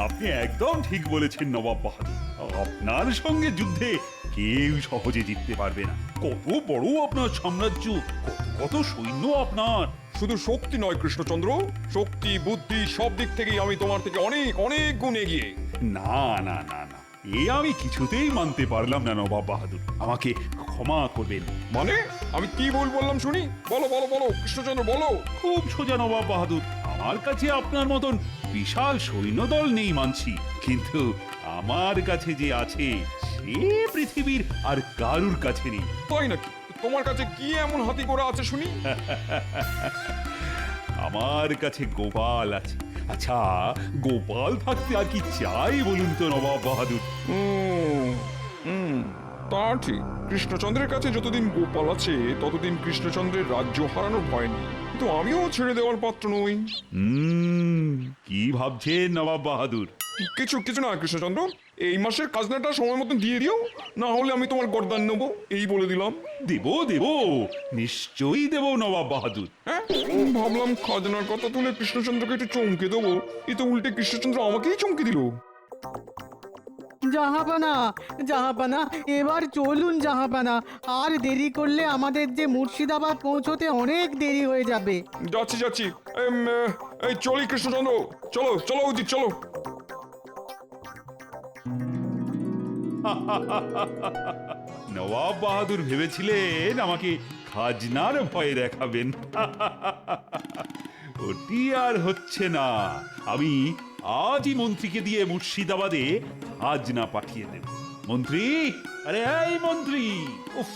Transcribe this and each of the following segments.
আপনি একদম ঠিক বলেছেন নবাব বাহাদুর। আপনার সঙ্গে যুদ্ধে কেউ সহজে জিততে পারবে না। কত বড় আপনার সাম্রাজ্য, কত কত সৈন্য আপনার। শুধু শক্তি নয় কৃষ্ণচন্দ্র, শক্তি বুদ্ধি সব দিক থেকেই আমি তোমার থেকে অনেক অনেক গুণ এগিয়ে। না না না না, এ আমি কিছুতেই মানতে পারলাম না নবাব বাহাদুর। আমাকে ক্ষমা করবেন। মানে আমি কি ভুল বললাম শুনি? বলো বলো বলো কৃষ্ণচন্দ্র বলো। খুব সোজা নবাব বাহাদুর, আমার কাছে আপনার মতন বিশাল সৈন্যদল নেই মানছি, কিন্তু আমার কাছে যে আছে সে পৃথিবীর আর কারুর কাছে নেই। তাই নাকি? তোমার কাছে কি এমন হাতি ঘোড়া আছে শুনি? আমার কাছে গোপাল আছে। আচ্ছা, গোপাল থাকতে আর কি চাই বলুন তো নবাব বাহাদুর? হুম, হুম, তা ঠিক। কৃষ্ণচন্দ্রের কাছে যতদিন গোপাল আছে ততদিন কৃষ্ণচন্দ্রের রাজ্য হারানোর ভয় নেই। কিন্তু আমিও ছেড়ে দেওয়ার পাত্র নই। কি ভাবছেন নবাব বাহাদুর? কিছু কিছু না কৃষ্ণচন্দ্র, এই মাসের খাজনাটা সময় মতো দিয়ে দিও, না হলে আমি তোমার গর্দান নেবো, এই বলে দিলাম। দেব দেব, নিশ্চয়ই দেব নবাব বাহাদুর। হ্যাঁ, ভাবলাম খাজনার কথা তুলে কৃষ্ণচন্দ্রকে একটু চমকে দেবো, এ তো উল্টে কৃষ্ণচন্দ্র আমাকেই চমকে দিল। জাহাপানা, জাহাপানা, এবার চলুন জাহাপানা। আর দেরি করলে আমাদের যে মুর্শিদাবাদ পৌঁছতে অনেক দেরি হয়ে যাবে। যাচ্ছি যাচ্ছি, এই চলি কৃষ্ণচন্দ্র, চলো চলো উচিত চলো। নবাব বাহাদুর ভেবেছিলেন আমাকে খাজনার ভয় দেখাবেন। ওটি আর হচ্ছে না। আমি আজই মন্ত্রীকে দিয়ে মুর্শিদাবাদে খাজনা পাঠিয়ে দেব। মন্ত্রী, আরে এই মন্ত্রী, উফ,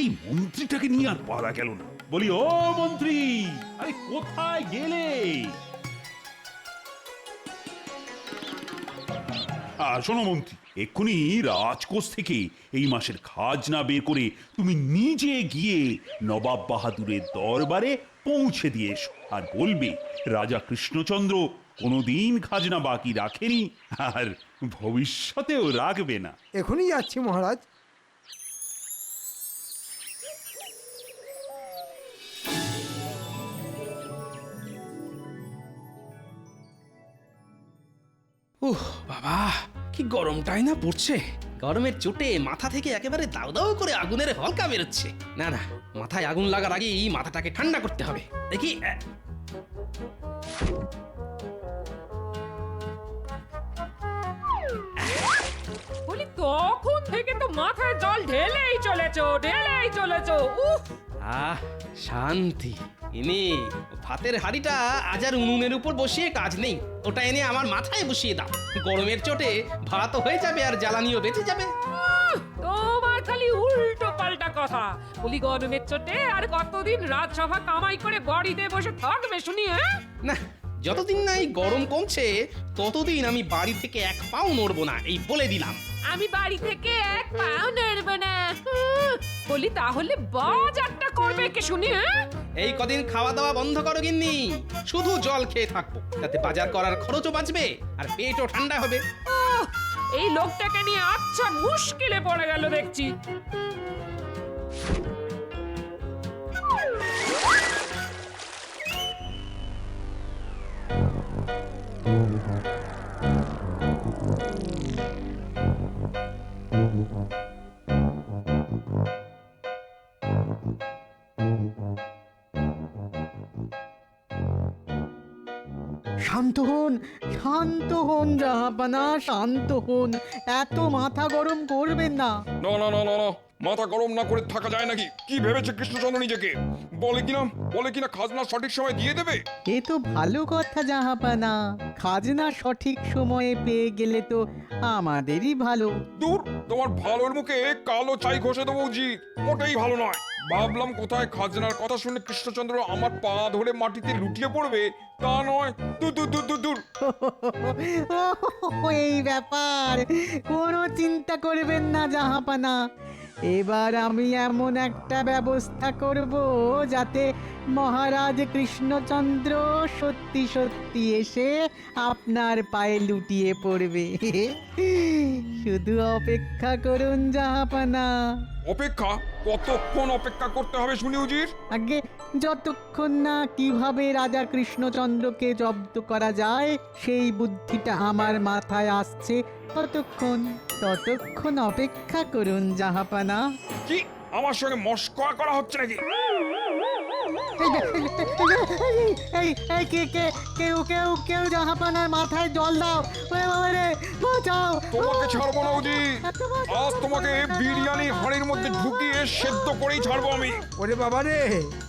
এই মন্ত্রীটাকে নিয়ে আর পারা গেল না। বলি ও মন্ত্রী, আরে কোথায় গেলে? শোনো মন্ত্রী, এক্ষুনি রাজকোষ থেকে এই মাসের খাজনা বের করে তুমি নিজে গিয়ে নবাব বাহাদুরের দরবারে পৌঁছে দিয়ে এসো। আর বলবে রাজা কৃষ্ণচন্দ্র কোনোদিন খাজনা বাকি রাখেনি, আর ভবিষ্যতেও রাখবে না। এখনই যাচ্ছি মহারাজ। উহ বাবা, কি গরমটাই না পড়ছে। গরমের চোটে মাথা থেকে একেবারে দাউ দাউ করে আগুনের হলকা বেরোচ্ছে। না না, মাথায় আগুন লাগার আগেই মাথাটাকে ঠান্ডা করতে হবে। দেখি বলি তখন থেকে তো মাথায় জল ঢেলেই চলেছো। উফ, আহ, শান্তি। ইনি ভাতের হাঁড়িটা আজ আর উনুনের উপর বসিয়ে কাজ নেই, ওটা এনে আমার মাথায় বসিয়ে দাও। গরমের চোটে ভাত হয়ে যাবে আর জ্বালানিও বেঁচে যাবে। তোমার খালি উল্টো পাল্টা কথা। বলি গরমের চোটে আর কতদিন রাজসভা কামাই করে বাড়িতে বসে থাকবে শুনি? না, যতদিন না এই গরম কমছে ততদিন আমি বাড়ি থেকে এক পাও নড়বো না, এই বলে দিলাম। আমি বাড়ি থেকে এক পাও নড়ব না। বলি তাহলে বাজারটা করবে কে শুনি? এই কদিন খাওয়া দাওয়া বন্ধ করো গিন্নি, শুধু জল খেয়ে থাকবো, তাতে বাজার করার খরচও বাঁচবে আর পেটও ঠান্ডা হবে। এই লোকটাকে নিয়ে আচ্ছা মুশকিলে পড়ে গেল দেখছি। শান্ত হন, শান্ত হন জাহাপানা, শান্ত হন। এত মাথা গরম করবেন না। না না না না না, মাথা গরম না করে থাকা যায় নাকি? কি ভেবেছে কৃষ্ণচন্দ্র নিজেকে? বলে কিনা খাজনা সঠিক সময় দিয়ে দেবে। এ তো ভালো কথা জাহাপানা, খাজনা সঠিক সময়ে পেয়ে গেলে তো আমাদেরই ভালো। দূর, তোমার ভালোর মুখে কালো ছাই ঘষে দেবো উচিত, মোটেই ভালো নয়। ভাবলাম কোথায় খাজনার কথা শুনে কৃষ্ণচন্দ্র আমার পা ধরে মাটিতে লুটিয়ে পড়বে, তা নয়। দূর দূর দূর দূর দূর। এই ব্যাপার, কোনো চিন্তা করবেন না জাহাপানা। এবার আমি এমন একটা ব্যবস্থা করব যাতে মহারাজ কৃষ্ণচন্দ্র সত্যি সত্যি এসে আপনার পায়ে লুটিয়ে পড়বে। শুধু অপেক্ষা করুন জাহাপানা। অপেক্ষা? কতক্ষণ অপেক্ষা করতে হবে শুনি উজির? আগে যতক্ষণ না কিভাবে রাজা কৃষ্ণচন্দ্রকে জব্দ করা যায় সেই বুদ্ধিটা আমার মাথায় আসছে ততক্ষণ অপেক্ষা করুন জাহাপানা। কি আমার সঙ্গে মস্করা করা হচ্ছে নাকি? কেউ জাহাপানার মাথায় জল দাও, ওরে বাবা রে, বাঁচাও। তোমাকে ছাড়বো না উজির, আজ তোমাকে বিরিয়ানি হাঁড়ির মধ্যে ঢুকিয়ে সেদ্ধ করেই ছাড়বো আমি। ওরে বাবা রে,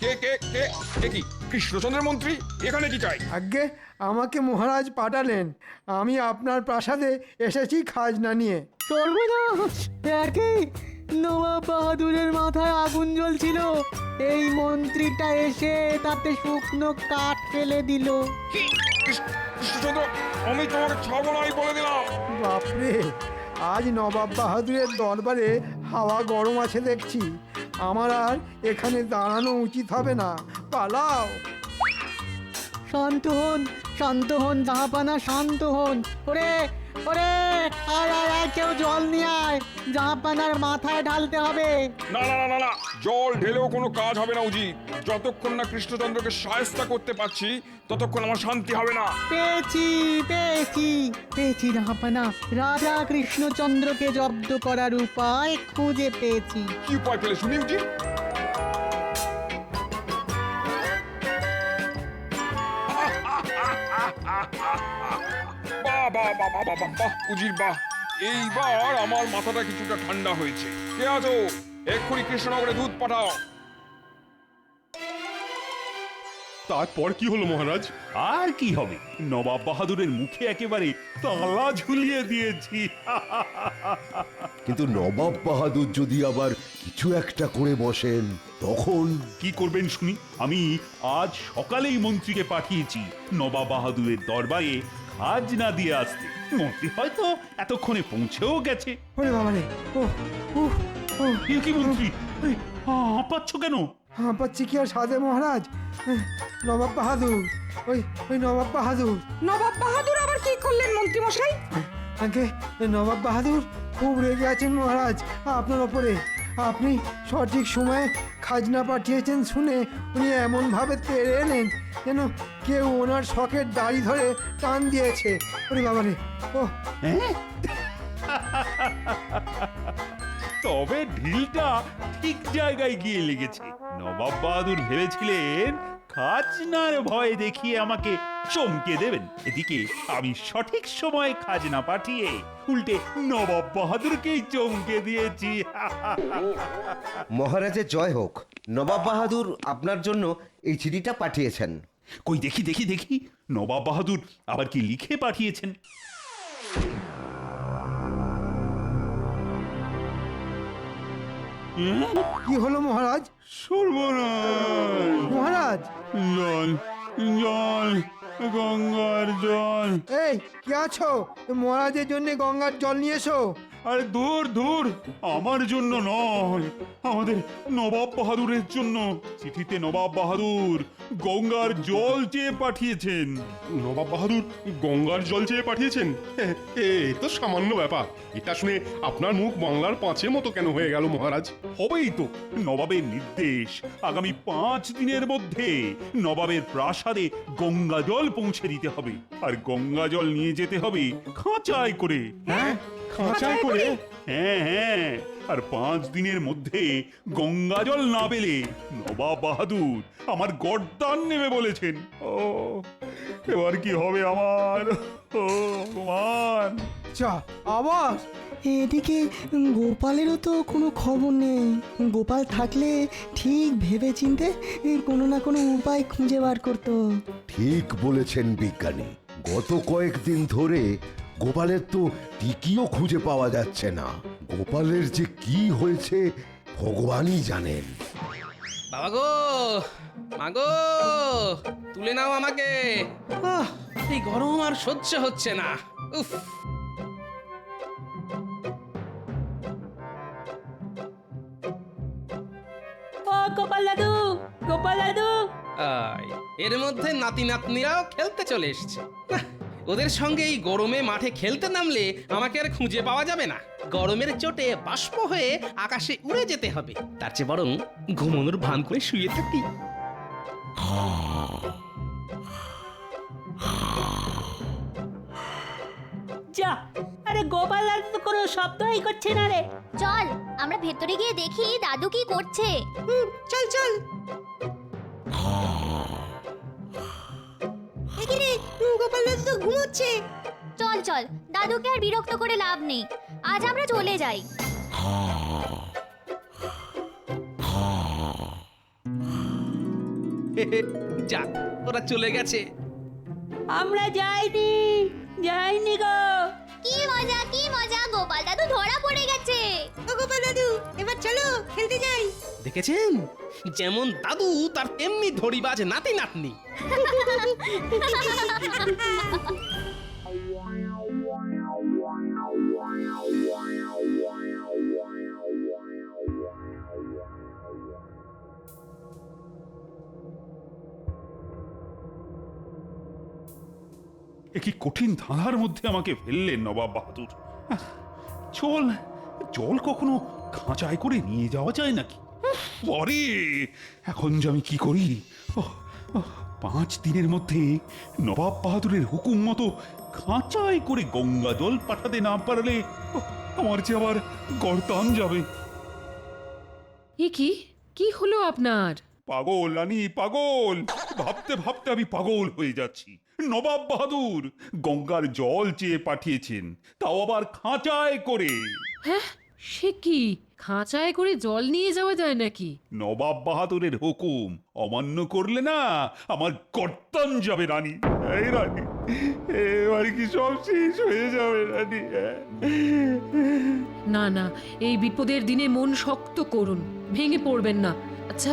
কে কে কে কে কি কৃষ্ণচন্দ্রের মন্ত্রী? এখানে কি চাই? আগে আমাকে মহারাজ পাঠালেন, আমি আপনার প্রাসাদে এসেছি খাজনা নিয়ে। সর্বনাশ, একই নবাব বাহাদুরের মাথায় আগুন জ্বলছিল, এই মন্ত্রীটা এসে তাতে শুকনো কাঠ ফেলে দিল। কি কৃষ্ণচন্দ্র, আমি তোমাকে ছাড়বো না, আমি বলে দিলাম। বাপরে, আজ নবাব বাহাদুরের দরবারে হাওয়া গরম আছে দেখছি। আমার আর এখানে দাঁড়ানো উচিত হবে না, পালাও। শান্ত হন জাহাপানা, শান্ত হন। ওরে ওরে, আয় আয় আয়, কেউ জল নিয়ে আয়, জাহাপানার মাথায় ঢালতে হবে। না না না না না, জল ঢেলেও কোনো কাজ হবে না উজির। যতক্ষণ না কৃষ্ণচন্দ্রকে শায়েস্তা করতে পারছি ততক্ষণ আমার শান্তি হবে না। পেয়েছি জাহাপানা, রাজা কৃষ্ণচন্দ্রকে জব্দ করার উপায় খুঁজে পেয়েছি। কি উপায় পেলে শুনি উজির? বাহ বাহ বাহ বাহ বাহ বাহ উজির বাহ, এইবার আমার মাথাটা কিছুটা ঠান্ডা হয়েছে। কে আছো? এক্ষুনি কৃষ্ণনগরে দুধ পাঠাও। তারপর কি হলো মহারাজ? আর কি হবে, নবাব বাহাদুরের মুখে একেবারে তালা ঝুলিয়ে দিয়েছি। কিন্তু নবাব বাহাদুর যদি আবার কিছু একটা করে বসেন তখন? কি করবেন শুনি? আমি আজ সকালেই মন্ত্রীকে পাঠিয়েছি নবাব বাহাদুরের দরবারে খাজনা দিয়ে আসতে। মন্ত্রী হয়তো এতক্ষণে পৌঁছেও গেছে। ওরে বাবা রে, ও এ কি মন্ত্রী, হাঁপাচ্ছ কেন? হাঁপাচ্ছি কি আর সাধে মহারাজ? নবাব বাহাদুর, ওই নবাব বাহাদুর। নবাব বাহাদুর আবার কি করলেন মন্ত্রী মশাই? আগে নবাব বাহাদুর খুব রেগে আছেন মহারাজ আপনার ওপরে। আপনি সঠিক সময়ে খাজনা পাঠিয়েছেন শুনে উনি এমনভাবে তেড়ে এলেন যেন কেউ ওনার শখের দাড়ি ধরে টান দিয়েছে। ওরে বাবা রে, ও হ্যাঁ? তবে ঢিলটা ঠিক জায়গায় গিয়ে লেগেছে। নবাব বাহাদুর ভেবেছিলেন খাজনার ভয় দেখিয়ে আমাকে চমকে দেবেন, এদিকে আমি সঠিক সময়ে খাজনা পাঠিয়ে উল্টে নবাব বাহাদুরকেই চমকে দিয়েছি। মহারাজের জয় হোক। নবাব বাহাদুর আপনার জন্য এই চিঠিটা পাঠিয়েছেন। কই দেখি দেখি দেখি, নবাব বাহাদুর আবার কি লিখে পাঠিয়েছেন? কি হলো মহারাজ? সর্বনাশ! মহারাজ, জল জল, গঙ্গার জল। এই কি আছো? মহারাজের জন্য গঙ্গার জল নিয়ে এসো। আরে দূর দূর, আমার জন্য নয়, আমাদের নবাব বাহাদুরের জন্য। চিঠিতে নবাব বাহাদুর গঙ্গার জল চেয়ে পাঠিয়েছেন। নবাব বাহাদুর গঙ্গার জল চেয়ে পাঠিয়েছেন? এ তো সামান্য ব্যাপার। এটা শুনে আপনার মুখ বাংলার পাঁচের মতো কেন হয়ে গেল মহারাজ? হবেই তো, নবাবের নির্দেশ আগামী 5 দিনের মধ্যে নবাবের প্রাসাদে গঙ্গা জল পৌঁছে দিতে হবে, আর গঙ্গা জল নিয়ে যেতে হবে খাঁচায় করে। হ্যাঁ, খাঁচায় করে? হ্যাঁ হ্যাঁ, আর 5 দিনের মধ্যে গঙ্গা জল না পেলে নবাব বাহাদুর আমার গর্দান নেবে বলেছেন। ও এবার কি হবে আমার? ও ভগবান! চা আবার এদিকে গোপালেরও তো কোনো খবর নেই। গোপাল থাকলে ঠিক ভেবে চিনতে কোনো না কোনো উপায় খুঁজে বার করতো। ঠিক বলেছেন বিজ্ঞানী, গত কয়েকদিন ধরে গোপালের তো টিকিও খুঁজে পাওয়া যাচ্ছে না। গোপালের যে কি হয়েছে ভগবানই জানেন। বাবা গো, মাগো, তুলে নাও আমাকে। এই গরম আর সহ্য হচ্ছে না। উফ! ও গোপাল দাদু, গোপাল দাদু। এর মধ্যে নাতি নাতনিরাও খেলতে চলে এসছে। ওদের সঙ্গে এই গরমে মাঠে খেলতে নামলে আমাকে আর খুঁজে পাওয়া যাবে না। গরমের চোটে বাষ্প হয়ে আকাশে উড়ে যেতে হবে, তার চেয়ে বরং ঘুমানোর ভান করে শুয়ে থাকি। যা, আরে গোপাল দাদু তো কোনো শব্দই করছে না রে। চল আমরা ভেতরে গিয়ে দেখি দাদু কি করছে। চল চল। এখানে গোপাল দাদু তো ঘুমোচ্ছে। চল চল, দাদুকে আর বিরক্ত করে লাভ নেই, আজ আমরা চলে যাই। যাক, ওরা চলে গেছে। আমরা যাইনি, যাইনি গো। কি মজা, গোপাল দাদু ধরা পড়ে গেছে। ও গোপাল দাদু, এবার চলো খেলতে যাই। দেখেছেন, যেমন দাদু তার তেমনি ধরিবাজ নাতি নাতনি। এ কি কঠিন ধাঁধার মধ্যে আমাকে ফেললেন নবাব বাহাদুর। চল, জল কখনো খাঁচায় করে নিয়ে যাওয়া যায় নাকি? পরে এখন যে আমি কি করি? 5 দিনের মধ্যে নবাব বাহাদুরের হুকুম মতো খাঁচায় করে গঙ্গা জল পাঠাতে না পারলে আমার যে আবার গর্দান যাবে। এ কি হলো আপনার? পাগল রানী, পাগল। ভাবতে ভাবতে আমি পাগল হয়ে যাচ্ছি। নবাব বাহাদুর গঙ্গার জল চেয়ে পাঠিয়েছেন, তাও আবার খাঁচায় করে। হ্যাঁ, সে কি খাঁচায় করে জল নিয়ে যাওয়া যায় নাকি? নবাব বাহাদুরের হুকুম অমান্য করলে না আমার গর্দান যাবে রানী। এই রানী, এবার কি সব শেষ হয়ে যাবে রানী? না না, এই বিপদের দিনে মন শক্ত করুন, ভেঙে পড়বেন না। আচ্ছা,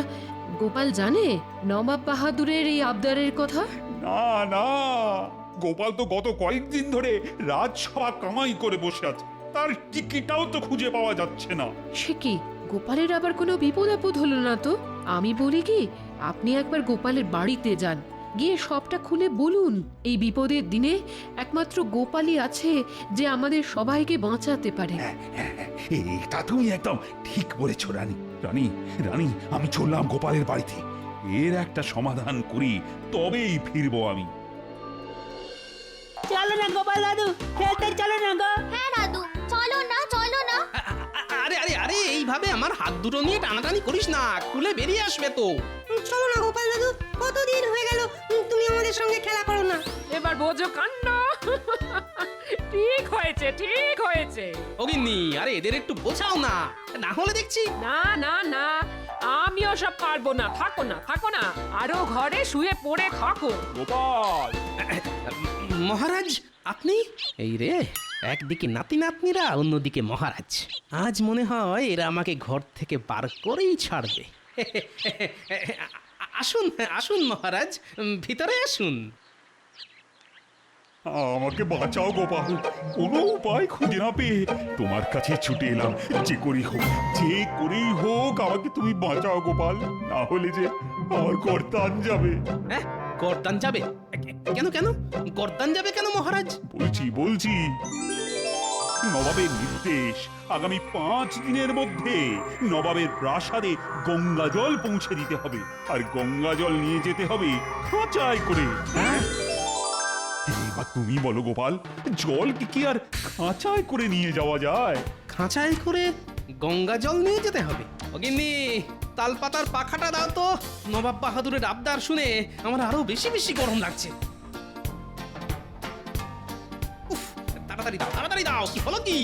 গোপাল জানে নবাব বাহাদুরের এই আবদারের কথা? না না, গোপাল তো গত কয়েকদিন ধরে রাজসভা কামাই করে বসে আছে, তার টিকিটাও তো খুঁজে পাওয়া যাচ্ছে না। সে কি, গোপালের আবার কোনো বিপদ আপদ হলো না তো? আমি বলি কি, আপনি একবার গোপালের বাড়িতে যান, গিয়ে সবটা খুলে বলুন। এই বিপদের দিনে একমাত্র গোপালই আছে যে আমাদের সবাইকে বাঁচাতে পারে। এটা তুমি একদম ঠিক বলেছ রানী। রানী রানী, আমি চললাম গোপালের বাড়িতে। এর একটা সমাধান করি, তবেই ফিরবো আমি। চলো না গোপাল দাদু, খেলতে চলো না গো। হ্যাঁ দাদু, চলো না। আরে আরে আরে, এইভাবে আমার হাত দুটো নিয়ে টানাটানি করিস না, খুলে বেরিয়ে আসবে তো। চলো না গোপাল দাদু, কতদিন হয়ে গেল তুমি আমাদের সঙ্গে খেলা করো না। এবার বোঝো কাণ্ড। ঠিক হয়েছে। অগিন্নি, আরে এদের একটু বোঝাও না, না হলে দেখছি। না না না, আমিও সব পারবো না। থাকো না, আরো ঘরে শুয়ে পড়ে থাকো। গোপাল, মহারাজ আপনি? এই রে, একদিকে নাতি নাতনিরা, অন্যদিকে মহারাজ। আজ মনে হয় এরা আমাকে ঘর থেকে বার করেই ছাড়বে। আসুন আসুন মহারাজ, ভিতরে আসুন। আমাকে বাঁচাও গোপাল, কোনো উপায় খুঁজে না পেয়ে তোমার কাছে ছুটে এলাম। যে করেই হোক আমাকে তুমি বাঁচাও গোপাল, না হলে যে আমার গর্দান যাবে। হ্যাঁ, গর্দান যাবে? কেন গর্দান যাবে কেন মহারাজ? বলছি নবাবের নির্দেশ, আগামী 5 দিনের মধ্যে নবাবের প্রাসাদে গঙ্গা জল পৌঁছে দিতে হবে, আর গঙ্গা জল নিয়ে যেতে হবে খাঁচায় করে। এবার তুমি বলো গোপাল, জল কি আর খাঁচায় করে নিয়ে যাওয়া যায়? খাঁচায় করে গঙ্গা জল নিয়ে যেতে হবে? অগিন্নি, তালপাতার পাখাটা দাও তো। নবাব বাহাদুরের আবদার শুনে আমার আরো বেশি গরম লাগছে। উফ, তাড়াতাড়ি দাও, কি হলো কি?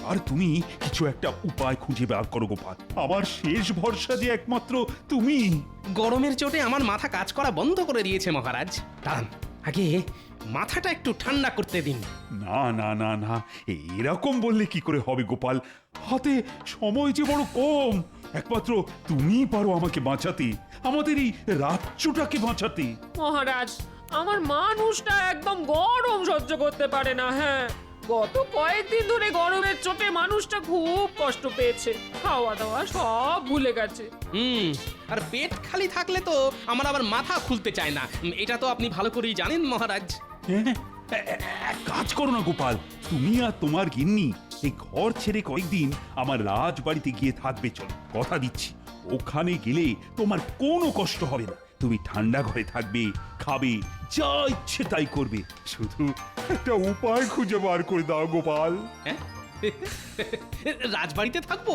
আর তুমি কিছু একটা উপায় খুঁজে বার করো গোপাল, আমার শেষ ভরসা যে একমাত্র তুমি। গরমের চোটে আমার মাথা কাজ করা বন্ধ করে দিয়েছে মহারাজ। দাঁড়ান, আগে মাথাটা একটু ঠান্ডা করতে দিন। না না না না, এরকম বললে কি করে হবে গোপাল? হাতে সময় যে বড় কম। একমাত্র তুমিই পারো আমাকে বাঁচাতে, আমাদের এই রাজ্যটাকে বাঁচাতে। মহারাজ, আমার মানুষটা একদম গরম সহ্য করতে পারে না। হ্যাঁ, গত কয়েকদিন ধরে গরমের চোটে মানুষটা খুব কষ্ট পেয়েছে, খাওয়া দাওয়া সব ভুলে গেছে। আর পেট খালি থাকলে তো আমার আবার মাথা খুলতে চায় না, এটা তো আপনি ভালো করেই জানেন মহারাজ। হ্যাঁ, এক কাজ করো না গোপাল, তুমি আর তোমার গিন্নি এই ঘর ছেড়ে কয়েকদিন আমার রাজবাড়িতে গিয়ে থাকবে। চলো, কথা দিচ্ছি ওখানে গেলে তোমার কোনো কষ্ট হবে না। তুমি ঠান্ডা ঘরে থাকবে, খাবে, যা ইচ্ছে তাই করবে। শুধু একটা উপায় খুঁজে বার করে দাও গোপাল। হ্যাঁ? রাজবাড়িতে থাকবো?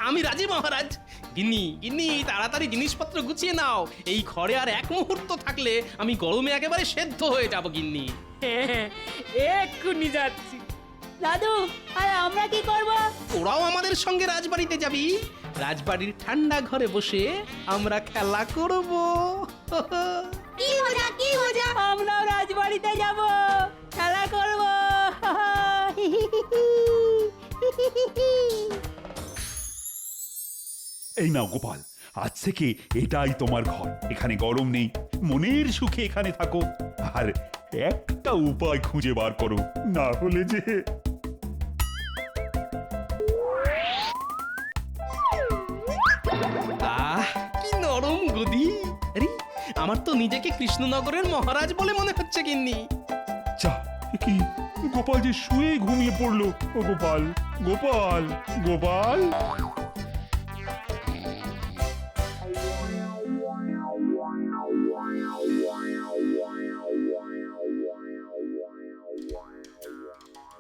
আমি রাজি মহারাজ। গিন্নি গিন্নি তাড়াতাড়ি জিনিসপত্র গুছিয়ে নাও, এই ঘরে আর এক মুহূর্ত থাকলে আমি গরমে একেবারে সেদ্ধ হয়ে যাব গিন্নি। হ্যাঁ, এক্ষুনি যাচ্ছি। দাদু আর আমরা কি করব? ওরাও আমাদের সঙ্গে রাজবাড়িতে যাবি। রাজবাড়ির ঠান্ডা ঘরে বসে আমরা খেলা করব। কি মজা কি মজা! আমরাও রাজবাড়িতে যাব, খেলা করব। এই নাও গোপাল, আজ থেকে এটাই তোমার ঘর। এখানে গরম নেই, মনের সুখে এখানে থাকো। আর একটা উপায় খুঁজে বার করো, না হলে যে আহ কি নরম গদি! আরে আমার তো নিজেকে কৃষ্ণনগরের মহারাজ বলে মনে হচ্ছে গিন্নি। যা, কি গোপাল যে শুয়ে ঘুমিয়ে পড়লো। ও গোপাল, গোপাল, গোপাল!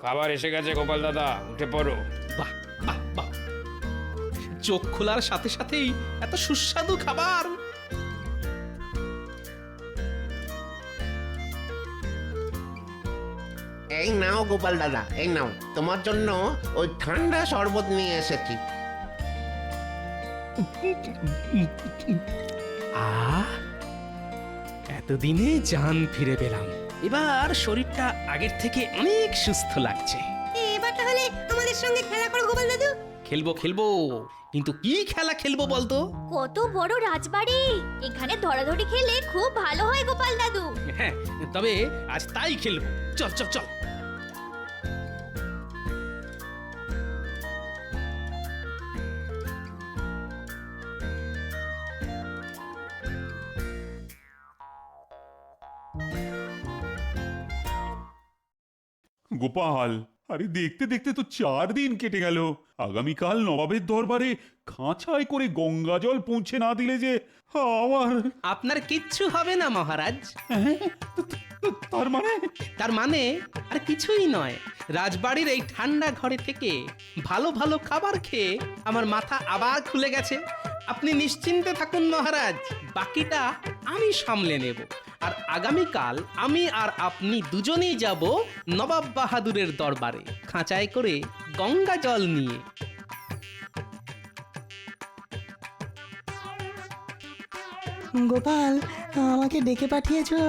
খাবার এসে গেছে গোপাল দাদা, উঠে পড়ো। বাহ বাহ বাহ, চোখ খোলার সাথে সাথেই এত সুস্বাদু খাবার। এই নাও গোপাল দাদা, এই নাও তোমার জন্য ওই ঠান্ডা শরবত নিয়ে এসেছি। আহ, এতদিনে জান ফিরে পেলাম। এবার শরীরটা আগের থেকে অনেক সুস্থ লাগছে। এবার তাহলে আমাদের সঙ্গে খেলা করো গোপাল দাদু। খেলবো খেলবো, কিন্তু কি খেলা খেলবো বলতো? কত বড় রাজবাড়ি, এখানে ধরাধরি খেলে খুব ভালো হয় গোপাল দাদু। হ্যাঁ, তবে আজ তাই খেলবো। চল চল চল। গোপাল, আরে দেখতে দেখতে তো 4 দিন কেটে গেল। আগামীকাল নবাবের দরবারে খাঁচায় করে গঙ্গা জল পৌঁছে না দিলে যে আমার... আপনার কিচ্ছু হবে না মহারাজ। তার মানে? তার মানে আর কিছুই নয়, রাজবাড়ির এই ঠান্ডা ঘরে থেকে ভালো ভালো খাবার খেয়ে আমার মাথা আবার খুলে গেছে। আপনি নিশ্চিন্তে থাকুন মহারাজ, বাকিটা আমি সামলে নেব। আর আগামীকাল আমি আর আপনি দুজনেই যাব নবাব বাহাদুরের দরবারে, খাঁচায় করে গঙ্গা জল নিয়ে। গোপাল, আমাকে ডেকে পাঠিয়েছো?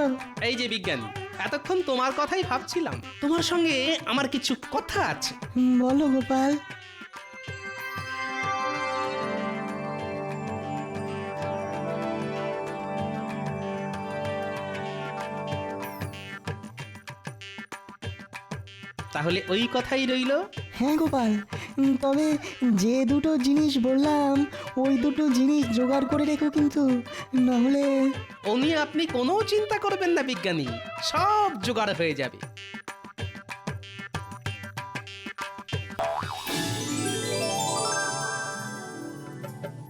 এই যে বিজ্ঞানী, এতক্ষণ তোমার কথাই ভাবছিলাম। তোমার সঙ্গে আমার কিছু কথা আছে। বলো গোপাল। তাহলে ওই কথাই রইল। হ্যাঁ গোপাল, তবে যে দুটো জিনিস বললাম ওই দুটো জিনিস জোগাড় করে রেখো কিন্তু, নাহলে... ও নিয়ে আপনি কোনো চিন্তা করবেন না বিজ্ঞানী, সব জোগাড় হয়ে যাবে।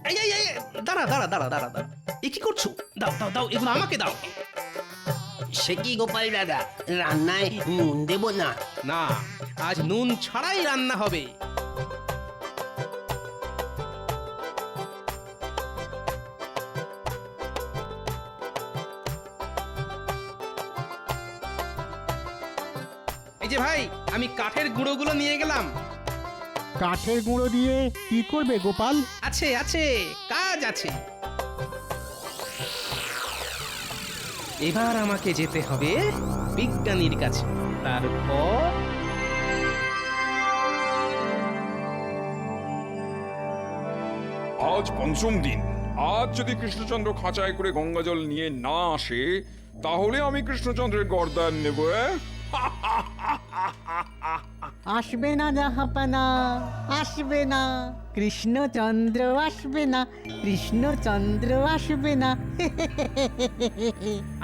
এই এই এই, দাঁড়া দাঁড়া দাঁড়া দাঁড়া দাঁড়া, এ কি করছো? দাও দাও দাও, এগুলো আমাকে দাও। সে কি গোপাল দাদা, রান্নায় নুন দেব না? না, আজ নুন ছাড়াই রান্না হবে। এই যে ভাই, আমি কাঠের গুঁড়োগুলো নিয়ে গেলাম। কাঠের গুঁড়ো দিয়ে কি করবে গোপাল? আছে আছে, কাজ আছে। এবার আমাকে যেতে হবে বিজ্ঞানীর কাছে, তারপর... আজ পঞ্চম দিন। আজ যদি কৃষ্ণচন্দ্র খাঁচায় করে গঙ্গা জল নিয়ে না আসে, তাহলে আমি কৃষ্ণচন্দ্রের গর্দান নেব। আসবে না জাহাপানা, আসবে না কৃষ্ণচন্দ্র, আসবে না কৃষ্ণচন্দ্র, আসবে না।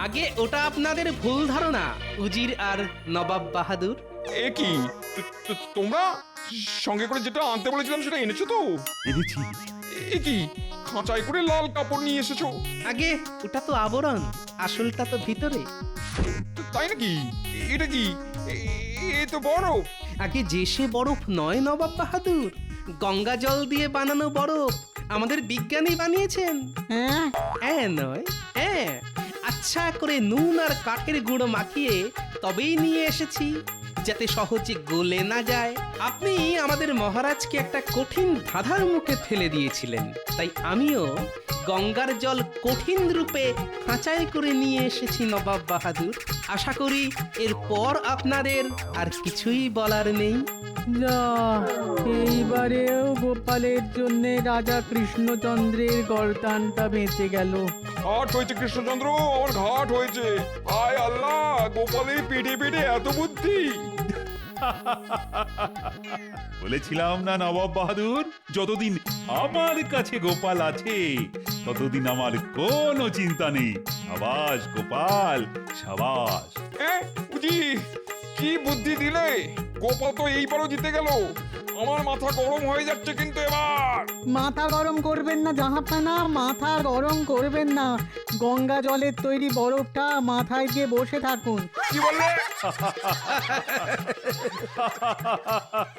আগে ওটা আপনাদের ভুল ধারণা উজির আর নবাব বাহাদুর। এ কি তোমরা সঙ্গে করে যেটা আনতে বলেছিলাম সেটা এনেছো তো? এনেছি। এ কি খাঁচাই করে লাল কাপড় নিয়ে এসেছো? আগে ওটা তো আবরণ, আসলটা তো ভিতরে। তাই নাকি? এটা কি? এ তো বরফ। আগে যে সে বরফ নয় নবাব বাহাদুর, গঙ্গা জল দিয়ে বানানো বরফ। আমাদের বিজ্ঞানী বানিয়েছেন। হ্যাঁ, হ্যাঁ নয় হ্যাঁ, আচ্ছা করে নুন আর কাঠের গুঁড়ো মাখিয়ে তবেই নিয়ে এসেছি, যাতে সহজে গলে না যায়। আপনি আমাদের মহারাজকে একটা কঠিন ধাঁধার মুখে ফেলে দিয়েছিলেন, তাই আমিও গঙ্গার জল কঠিন রূপে খাঁচায় করে নিয়ে এসেছি নবাব বাহাদুর। আশা করি এরপর আপনাদের আর কিছুই বলার নেই। যা, এইবারেও গোপালের জন্য রাজা কৃষ্ণচন্দ্রের গরদানটা বেঁচে গেল। ঘাট হয়েছে কৃষ্ণচন্দ্র, আমার ঘাট হয়েছে। আয় আল্লাহ, গোপালের পেটে পেটে এত বুদ্ধি। বলেছিলাম না নবাব বাহাদুর, যতদিন আমার কাছে গোপাল আছে ততদিন আমার কোনো চিন্তা নেই। সাবাস গোপাল, সাবাস। বুঝি কি বুদ্ধি দিলে? গোপাল তো এইবারও জিতে গেল। আমার মাথা গরম হয়ে যাচ্ছে কিন্তু এবার। মাথা গরম করবেন না জাহাপানা, মাথা গরম করবেন না। গঙ্গা জলের তৈরি বরফটা মাথায় দিয়ে বসে থাকুন। কি বললে?